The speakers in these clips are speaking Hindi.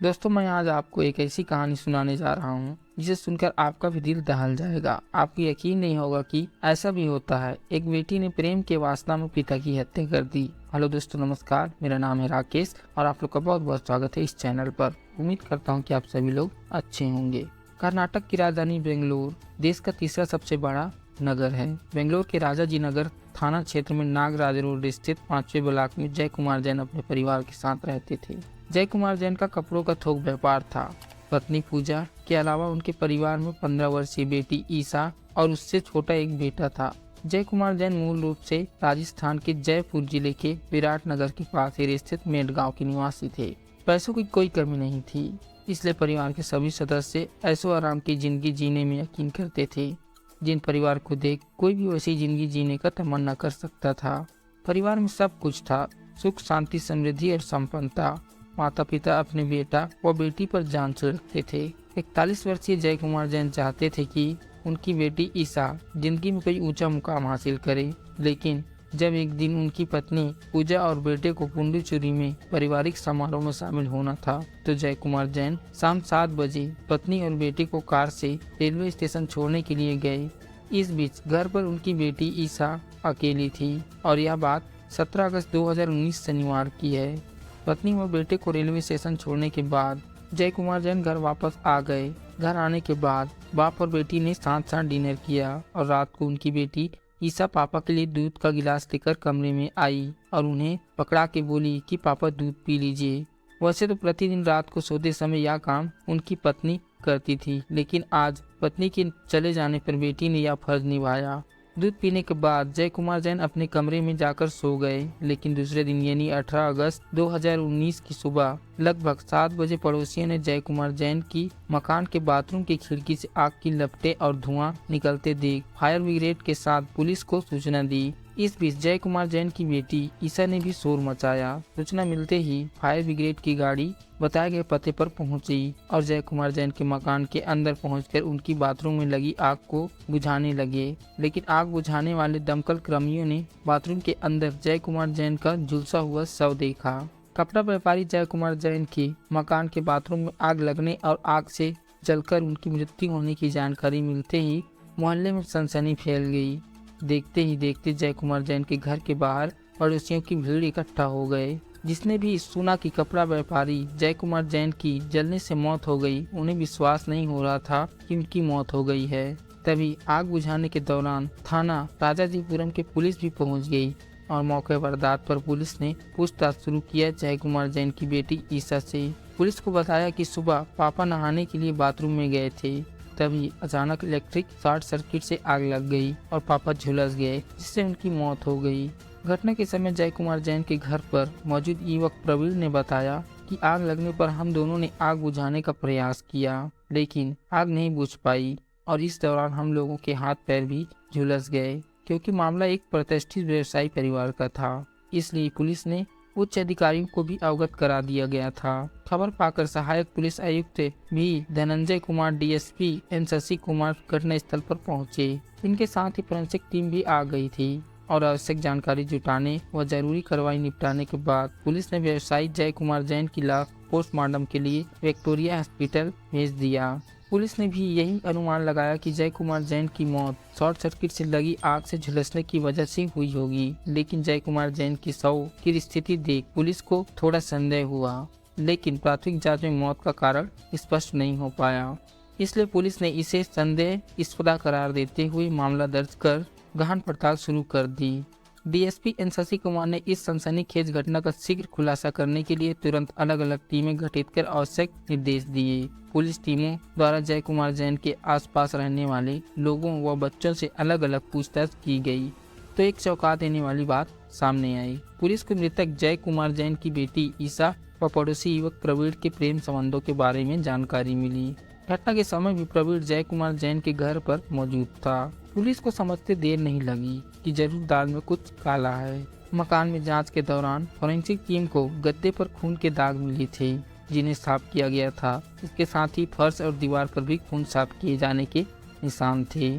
दोस्तों, मैं आज आपको एक ऐसी कहानी सुनाने जा रहा हूँ जिसे सुनकर आपका भी दिल दहल जाएगा। आपको यकीन नहीं होगा कि ऐसा भी होता है। एक बेटी ने प्रेम के वासना में पिता की हत्या कर दी। हेलो दोस्तों, नमस्कार। मेरा नाम है राकेश और आप लोग का बहुत बहुत स्वागत है इस चैनल पर। उम्मीद करता हूँ कि आप सभी लोग अच्छे होंगे। कर्नाटक की राजधानी बेंगलुरु देश का तीसरा सबसे बड़ा नगर है। बेंगलुरु के राजाजी नगर थाना क्षेत्र में नागराज रोड स्थित 5वें ब्लॉक में जय कुमार जैन अपने परिवार के साथ रहते थे। जय कुमार जैन का कपड़ों का थोक व्यापार था। पत्नी पूजा के अलावा उनके परिवार में 15 वर्षीय बेटी ईसा और उससे छोटा एक बेटा था। जय कुमार जैन मूल रूप से राजस्थान के जयपुर जिले के विराटनगर के पास ही स्थित मेट गांव के निवासी थे। पैसों की कोई कमी नहीं थी, इसलिए परिवार के सभी सदस्य ऐशो आराम की जिंदगी जीने में यकीन करते थे। जिन परिवार को देख कोई भी वैसी जिंदगी जीने का तमन्ना कर सकता था। परिवार में सब कुछ था, सुख, शांति, समृद्धि और संपन्नता। माता पिता अपने बेटा व बेटी पर जान से रखते थे। 41 वर्षीय जय कुमार जैन चाहते थे कि उनकी बेटी ईसा जिंदगी में कोई ऊंचा मुकाम हासिल करे, लेकिन जब एक दिन उनकी पत्नी पूजा और बेटे को पुंडुचेरी में पारिवारिक समारोह में शामिल होना था, तो जय कुमार जैन शाम 7 बजे पत्नी और बेटे को कार से रेलवे स्टेशन छोड़ने के लिए गए। इस बीच घर पर उनकी बेटी ईसा अकेली थी और यह बात 17 अगस्त 2019 शनिवार की है। पत्नी व बेटे को रेलवे स्टेशन छोड़ने के बाद जय कुमार जैन घर वापस आ गए। घर आने के बाद बाप और बेटी ने साथ साथ डिनर किया और रात को उनकी बेटी ईसा पापा के लिए दूध का गिलास लेकर कमरे में आई और उन्हें पकड़ा के बोली कि पापा दूध पी लीजिए। वैसे तो प्रतिदिन रात को सोते समय यह काम उनकी पत्नी करती थी, लेकिन आज पत्नी के चले जाने पर बेटी ने यह फर्ज निभाया। दूध पीने के बाद जय कुमार जैन अपने कमरे में जाकर सो गए, लेकिन दूसरे दिन यानी 18 अगस्त 2019 की सुबह लगभग 7 बजे पड़ोसियों ने जय कुमार जैन की मकान के बाथरूम की खिड़की से आग की लपटें और धुआं निकलते देख फायर ब्रिगेड के साथ पुलिस को सूचना दी। इस बीच जय कुमार जैन की बेटी ईसा ने भी शोर मचाया। सूचना मिलते ही फायर ब्रिगेड की गाड़ी बताए गए पते पर पहुंची और जय कुमार जैन के मकान के अंदर पहुंचकर उनकी बाथरूम में लगी आग को बुझाने लगे, लेकिन आग बुझाने वाले दमकल कर्मियों ने बाथरूम के अंदर जय कुमार जैन का झुलसा हुआ शव देखा। कपड़ा व्यापारी जय कुमार जैन के मकान के बाथरूम में आग लगने और आग से जलकर उनकी मृत्यु होने की जानकारी मिलते ही मोहल्ले में सनसनी फैल गई। देखते ही देखते जय कुमार जैन के घर के बाहर पड़ोसियों की भीड़ इकट्ठा हो गए। जिसने भी सुना कि कपड़ा व्यापारी जय कुमार जैन की जलने से मौत हो गई, उन्हें विश्वास नहीं हो रहा था कि उनकी मौत हो गई है। तभी आग बुझाने के दौरान थाना राजाजीपुरम के पुलिस भी पहुंच गई और मौके पर दाद पर पुलिस ने पूछताछ शुरू किया जय कुमार जैन की बेटी ईसा से। पुलिस को बताया कि सुबह पापा नहाने के लिए बाथरूम में गए थे, तभी अचानक इलेक्ट्रिक शॉर्ट सर्किट से आग लग गई और पापा झुलस गए, जिससे उनकी मौत हो गई। घटना के समय जय कुमार जैन के घर पर मौजूद युवक प्रवीण ने बताया कि आग लगने पर हम दोनों ने आग बुझाने का प्रयास किया, लेकिन आग नहीं बुझ पाई और इस दौरान हम लोगों के हाथ पैर भी झुलस गए। क्योंकि मामला एक प्रतिष्ठित व्यवसायी परिवार का था, इसलिए पुलिस ने उच्च अधिकारियों को भी अवगत करा दिया गया था। खबर पाकर सहायक पुलिस आयुक्त भी धनंजय कुमार, डीएसपी एन शशि कुमार घटनास्थल पर पहुंचे। इनके साथ ही फोरेंसिक टीम भी आ गई थी और आवश्यक जानकारी जुटाने व जरूरी कार्रवाई निपटाने के बाद पुलिस ने व्यवसायी जय कुमार जैन की लाश पोस्टमार्टम के लिए विक्टोरिया हॉस्पिटल भेज दिया। पुलिस ने भी यही अनुमान लगाया कि जय कुमार जैन की मौत शॉर्ट सर्किट से लगी आग से झुलसने की वजह से हुई होगी, लेकिन जय कुमार जैन की शव की स्थिति देख पुलिस को थोड़ा संदेह हुआ, लेकिन प्राथमिक जांच में मौत का कारण स्पष्ट नहीं हो पाया। इसलिए पुलिस ने इसे संदेहास्पद करार देते हुए मामला दर्ज कर गहन पड़ताल शुरू कर दी। डीएसपी एन शशि कुमार ने इस सनसनीखेज घटना का शीघ्र खुलासा करने के लिए तुरंत अलग अलग टीमें गठित कर आवश्यक निर्देश दिए। पुलिस टीमों द्वारा जय कुमार जैन के आसपास रहने वाले लोगों व बच्चों से अलग अलग पूछताछ की गई, तो एक चौंका देने वाली बात सामने आई। पुलिस को मृतक जय कुमार जैन की बेटी ईसा व पड़ोसी युवक प्रवीण के प्रेम संबंधों के बारे में जानकारी मिली। घटना के समय भी प्रवीण जय कुमार जैन के घर पर मौजूद था। पुलिस को समझते देर नहीं लगी कि जरूर दाल में कुछ काला है। मकान में जांच के दौरान फोरेंसिक टीम को गद्दे पर खून के दाग मिले थे, जिन्हें साफ किया गया था। इसके साथ ही फर्श और दीवार पर भी खून साफ किए जाने के निशान थे।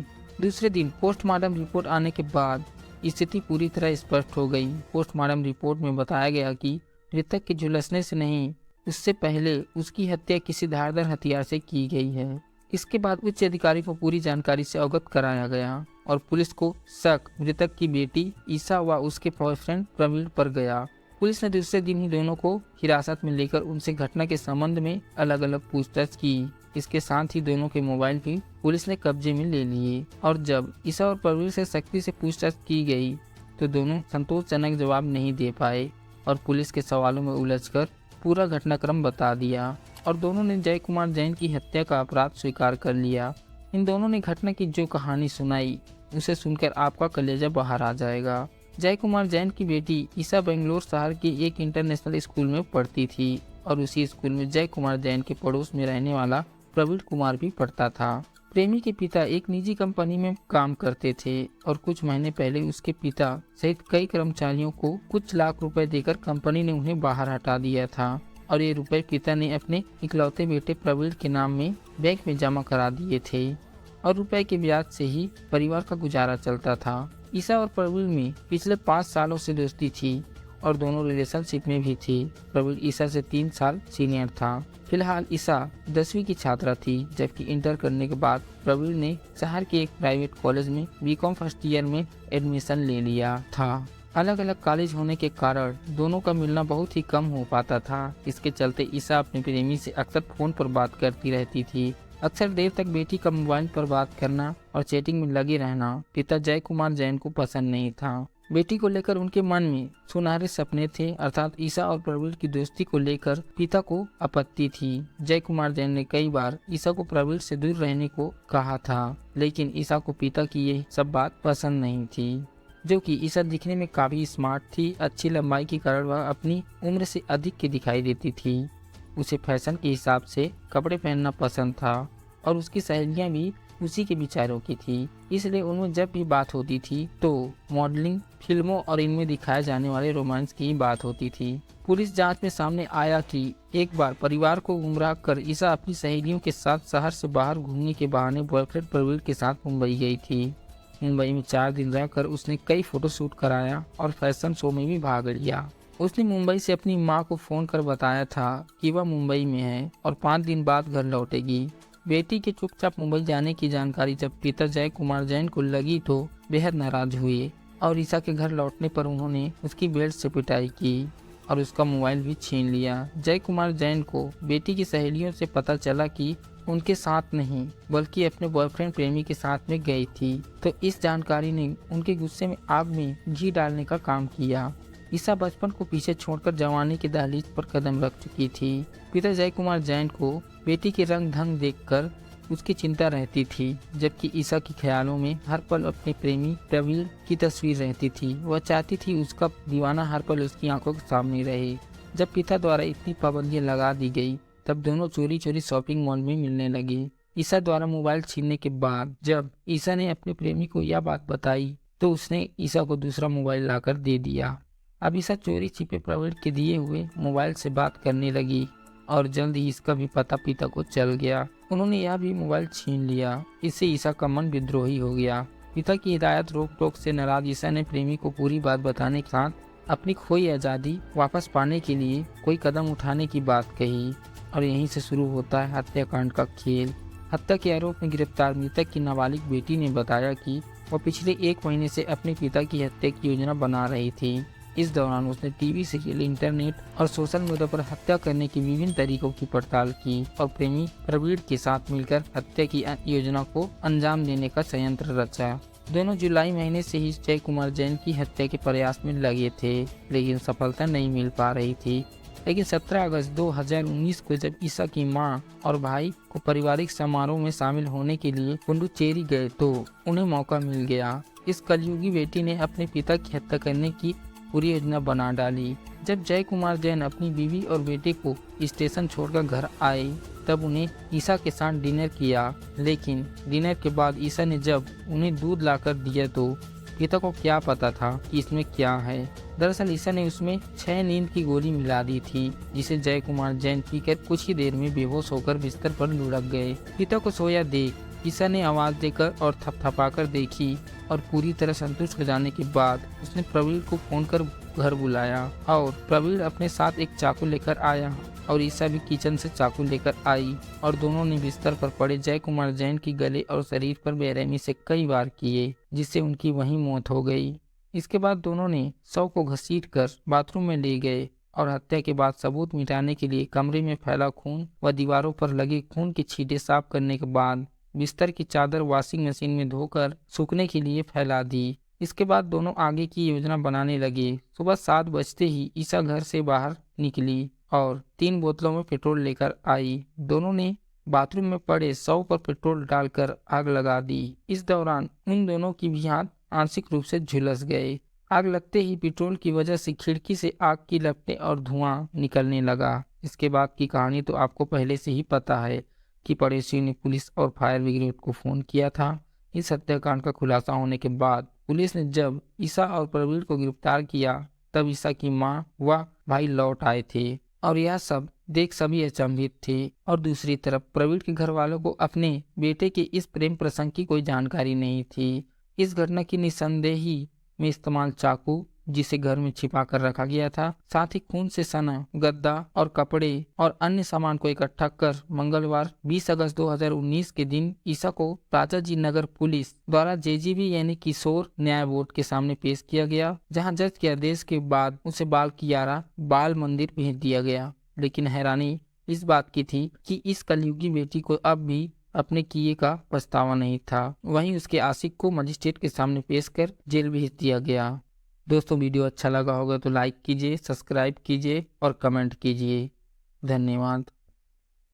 दूसरे दिन पोस्टमार्टम रिपोर्ट आने के बाद स्थिति पूरी तरह स्पष्ट हो गई। पोस्टमार्टम रिपोर्ट में बताया गया कि मृतक के झुलसने से नहीं उससे पहले उसकी हत्या किसी धारदार हथियार से की गई है। इसके बाद उच्च अधिकारी को पूरी जानकारी से अवगत कराया गया और पुलिस को शक मृतक की बेटी ईसा व उसके बॉयफ्रेंड प्रवीण पर गया। पुलिस ने दूसरे दिन ही दोनों को हिरासत में लेकर उनसे घटना के संबंध में अलग अलग पूछताछ की। इसके साथ ही दोनों के मोबाइल भी पुलिस ने कब्जे में ले लिए और जब ईसा और प्रवीण से सख्ती से पूछताछ की गई तो दोनों संतोषजनक जवाब नहीं दे पाए और पुलिस के सवालों में उलझकर पूरा घटनाक्रम बता दिया और दोनों ने जय कुमार जैन की हत्या का अपराध स्वीकार कर लिया। इन दोनों ने घटना की जो कहानी सुनाई उसे सुनकर आपका कलेजा बाहर आ जाएगा। जय कुमार जैन की बेटी ईसा बेंगलोर शहर के एक इंटरनेशनल स्कूल में पढ़ती थी और उसी स्कूल में जय कुमार जैन के पड़ोस में रहने वाला प्रवीण कुमार भी पढ़ता था। प्रेमी के पिता एक निजी कंपनी में काम करते थे और कुछ महीने पहले उसके पिता सहित कई कर्मचारियों को कुछ लाख रुपए देकर कंपनी ने उन्हें बाहर हटा दिया था और ये रुपए पिता ने अपने इकलौते बेटे प्रवीण के नाम में बैंक में जमा करा दिए थे और रुपए के ब्याज से ही परिवार का गुजारा चलता था। ईसा और प्रवीण में पिछले 5 सालों से दोस्ती थी और दोनों रिलेशनशिप में भी थी। प्रवीण ईसा से 3 साल सीनियर था। फिलहाल ईसा 10वीं की छात्रा थी जबकि इंटर करने के बाद प्रवीण ने शहर के एक प्राइवेट कॉलेज में बीकॉम फर्स्ट ईयर में एडमिशन ले लिया था। अलग अलग कॉलेज होने के कारण दोनों का मिलना बहुत ही कम हो पाता था। इसके चलते ईसा अपने प्रेमी से अक्सर फोन पर बात करती रहती थी। अक्सर देर तक बेटी का मोबाइल पर बात करना और चैटिंग में लगे रहना पिता जय कुमार जैन को पसंद नहीं था। बेटी को लेकर उनके मन में सुनहरे सपने थे, अर्थात ईसा और प्रवीण की दोस्ती को लेकर पिता को आपत्ति थी। जय कुमार जैन ने कई बार ईसा को प्रवीण से दूर रहने को कहा था, लेकिन ईसा को पिता की ये सब बात पसंद नहीं थी। जो कि ईसा दिखने में काफी स्मार्ट थी, अच्छी लंबाई के कारण वह अपनी उम्र से अधिक की दिखाई देती थी। उसे फैशन के हिसाब से कपड़े पहनना पसंद था और उसकी सहेलियां भी उसी के विचारों की थी, इसलिए उनमें जब भी बात होती थी तो मॉडलिंग, फिल्मों और इनमें दिखाए जाने वाले रोमांस की बात होती थी। पुलिस जांच में सामने आया कि एक बार परिवार को गुमराह कर ईसा अपनी सहेलियों के साथ शहर से बाहर घूमने के बहाने बॉयफ्रेंड प्रवीण के साथ मुंबई गई थी। मुंबई में 4 दिन रहकर उसने कई फोटोशूट कराया और फैशन शो में भी भाग लिया। उसने मुंबई से अपनी मां को फोन कर बताया था कि वह मुंबई में है और 5 दिन बाद घर लौटेगी। बेटी के चुपचाप मुंबई जाने की जानकारी जब पिता जय कुमार जैन को लगी तो बेहद नाराज हुए और ईसा के घर लौटने पर उन्होंने उसकी बेल्ट से पिटाई की और उसका मोबाइल भी छीन लिया। जय कुमार जैन को बेटी की सहेलियों से पता चला कि उनके साथ नहीं बल्कि अपने बॉयफ्रेंड प्रेमी के साथ में गई थी, तो इस जानकारी ने उनके गुस्से में आग में घी डालने का काम किया। ईसा बचपन को पीछे छोड़कर जवानी के दहलीज पर कदम रख चुकी थी। पिता जय कुमार जैन को बेटी के रंग ढंग देखकर उसकी चिंता रहती थी, जबकि ईसा के ख्यालों में हर पल अपने प्रेमी प्रवीण की तस्वीर रहती थी। वह चाहती थी उसका दीवाना हर पल उसकी आंखों के सामने रहे। जब पिता द्वारा इतनी पाबंदियां लगा दी गई तब दोनों चोरी चोरी शॉपिंग मॉल में मिलने लगे। ईसा द्वारा मोबाइल छीनने के बाद जब ईसा ने अपने प्रेमी को यह बात बताई तो उसने ईसा को दूसरा मोबाइल लाकर दे दिया। अब ईसा चोरी छिपे प्रवीण के दिए हुए मोबाइल से बात करने लगी और जल्द ही इसका भी पता पिता को चल गया। उन्होंने यह भी मोबाइल छीन लिया। इससे ईसा का मन विद्रोही हो गया। पिता की हिदायत रोक टोक से नाराज ईसा ने प्रेमी को पूरी बात बताने के साथ अपनी खोई आज़ादी वापस पाने के लिए कोई कदम उठाने की बात कही और यहीं से शुरू होता है हत्याकांड का खेल। हत्या के आरोप में गिरफ्तार मृतक की नाबालिग बेटी ने बताया कि वह पिछले 1 महीने से अपने पिता की हत्या की योजना बना रही थी। इस दौरान उसने टीवी सीरियल, इंटरनेट और सोशल मीडिया पर हत्या करने की विभिन्न तरीकों की पड़ताल की और प्रेमी प्रवीण के साथ मिलकर हत्या की योजना को अंजाम देने का संयंत्र रचा। दोनों जुलाई महीने से ही जय कुमार जैन की हत्या के प्रयास में लगे थे, लेकिन सफलता नहीं मिल पा रही थी। लेकिन 17 अगस्त 2019 को जब ईसा की मां और भाई को पारिवारिक समारोह में शामिल होने के लिए पुडुचेरी गए तो उन्हें मौका मिल गया। इस कलयुगी बेटी ने अपने पिता की हत्या करने की पूरी योजना बना डाली। जब जय कुमार जैन अपनी बीवी और बेटे को स्टेशन छोड़कर घर आए तब उन्हें ईसा के साथ डिनर किया, लेकिन डिनर के बाद ईसा ने जब उन्हें दूध लाकर दिया तो पिता को क्या पता था कि इसमें क्या है। दरअसल ईसा ने उसमें 6 नींद की गोली मिला दी थी, जिसे जय कुमार जैन पीकर कुछ ही देर में बेहोश होकर बिस्तर पर लुढ़क गए। पिता को सोया देख ईसा ने आवाज देकर और थपथपाकर देखी और पूरी तरह संतुष्ट हो जाने के बाद उसने प्रवीण को फोन कर घर बुलाया और प्रवीण अपने साथ एक चाकू लेकर आया और ईसा भी किचन से चाकू लेकर आई और दोनों ने बिस्तर पर पड़े जय कुमार जैन की गले और शरीर पर बेरहमी से कई वार किए, जिससे उनकी वहीं मौत हो गई। इसके बाद दोनों ने शव को घसीटकर बाथरूम में ले गए और हत्या के बाद सबूत मिटाने के लिए कमरे में फैला खून व दीवारों पर लगे खून के छींटे साफ करने के बाद बिस्तर की चादर वॉशिंग मशीन में धोकर सूखने के लिए फैला दी। इसके बाद दोनों आगे की योजना बनाने लगे। सुबह 7 बजते ही ईसा घर से बाहर निकली और 3 बोतलों में पेट्रोल लेकर आई। दोनों ने बाथरूम में पड़े शव पर पेट्रोल डालकर आग लगा दी। इस दौरान उन दोनों की भी हाथ आंशिक रूप से झुलस गए। आग लगते ही पेट्रोल की वजह से खिड़की से आग की लपटें और धुआं निकलने लगा। इसके बाद की कहानी तो आपको पहले से ही पता है कि पड़ोसियों ने पुलिस और फायर ब्रिगेड को फोन किया था। इस हत्याकांड का खुलासा होने के बाद पुलिस ने जब ईसा और प्रवीण को गिरफ्तार किया तब ईसा की मां व भाई लौट आए थे और यह सब देख सभी अचंभित थे। और दूसरी तरफ प्रवीण के घर वालों को अपने बेटे के इस प्रेम प्रसंग की कोई जानकारी नहीं थी। इस घटना की निस्संदेही में इस्तेमाल चाकू जिसे घर में छिपा कर रखा गया था, साथ ही खून से सना गद्दा और कपड़े और अन्य सामान को इकट्ठा कर मंगलवार 20 अगस्त 2019 के दिन ईसा को राजा जी नगर पुलिस द्वारा जेजीबी यानी किशोर न्याय बोर्ड के सामने पेश किया गया, जहां जज के आदेश के बाद उसे बाल कियारा बाल मंदिर भेज दिया गया। लेकिन हैरानी इस बात की थी कि इस कलयुगी बेटी को अब भी अपने किए का पछतावा नहीं था। वहीं उसके आशिक को मजिस्ट्रेट के सामने पेश कर जेल भेज दिया गया। दोस्तों, वीडियो अच्छा लगा होगा तो लाइक कीजिए, सब्सक्राइब कीजिए और कमेंट कीजिए। धन्यवाद।